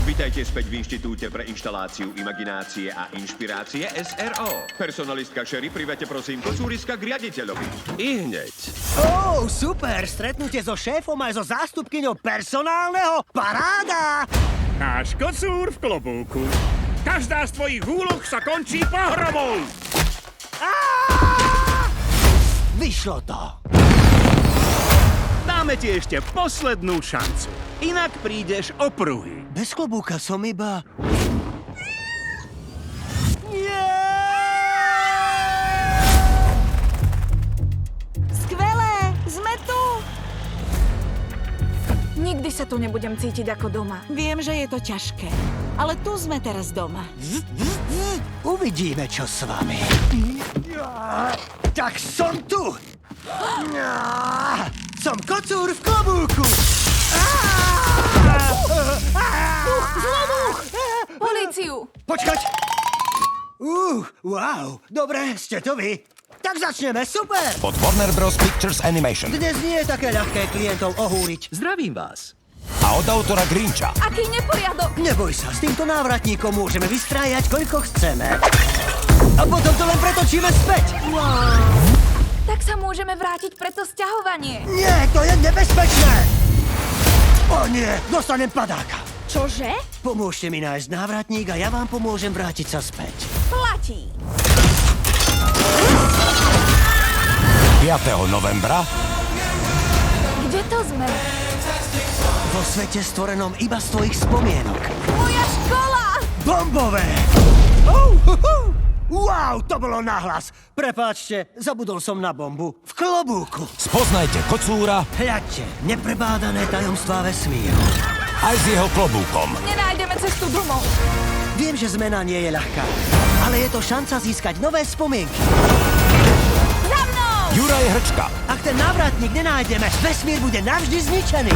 Vitajte späť v Inštitúte pre inštaláciu imaginácie a inšpirácie SRO. Personalistka Sherry, privete prosím kocúriska k riaditeľovi. I hneď. Super! Stretnutie so šéfom aj so zástupkyňou personálneho? Paráda! Náš kocúr v klobúku. Každá z tvojich úloh sa končí pohromou. Vyšlo to. Dáme ti ešte poslednú šancu. Inak prídeš o pruhy. Bez klobúka som iba... Skvelé! Sme tu! Nikdy sa tu nebudem cítiť ako doma. Viem, že je to ťažké, ale tu sme teraz doma. Uvidíme, čo s vami. Tak som tu! Som kocúr v klobúku! Políciu! Počkať! Wow, dobre, ste to vy. Tak začneme, super! Od Warner Bros. Pictures Animation Dnes nie je také ľahké klientov ohúriť. Zdravím vás. a od autora Grincha. Aký neporiadok! Neboj sa, s týmto návratníkom môžeme vystrájať, koľko chceme. A potom to len pretočíme späť. Tak sa môžeme vrátiť pre to sťahovanie. Nie, to je nebezpečné! O nie, dostanem padáka. Čože? Pomôžte mi nájsť návratník a ja vám pomôžem vrátiť sa späť. Platí. 5. novembra Kde to sme? Vo svete stvorenom iba z tvojich spomienok. Moja škola! Bombové! Wow, to bolo nahlas. Prepáčte, zabudol som na bombu. V klobúku. spoznajte kocúra Hľadte, neprebádané tajomstvá vesmíru. aj s jeho klobúkom. Nenájdeme cestu domov. Viem, že zmena nie je ľahká, ale je to šanca získať nové spomienky. Za mnou! Juraj Hrčka, Ak ten návratník nenájdeme, vesmír bude navždy zničený.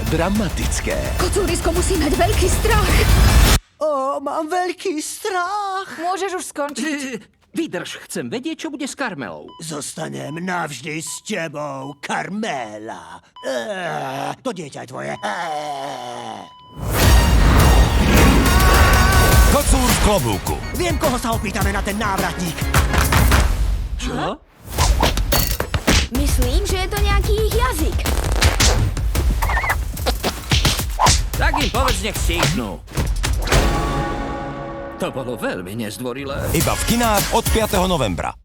Dramatické. Kocúrisko musí mať veľký strach. Mám veľký strach. Môžeš už skončiť. Vydrž, chcem vedieť, čo bude s Karmelou. Zostanem navždy s tebou, Carmela. To dieťa je tvoje. kocúr v klobúku. Viem, koho sa opýtame na ten návratník. Čo? Myslím, že je to nejaký ich jazyk. Tak im povedz, nech stíhnú. To bolo veľmi nezdvorilé. Iba v kinách od 5. novembra.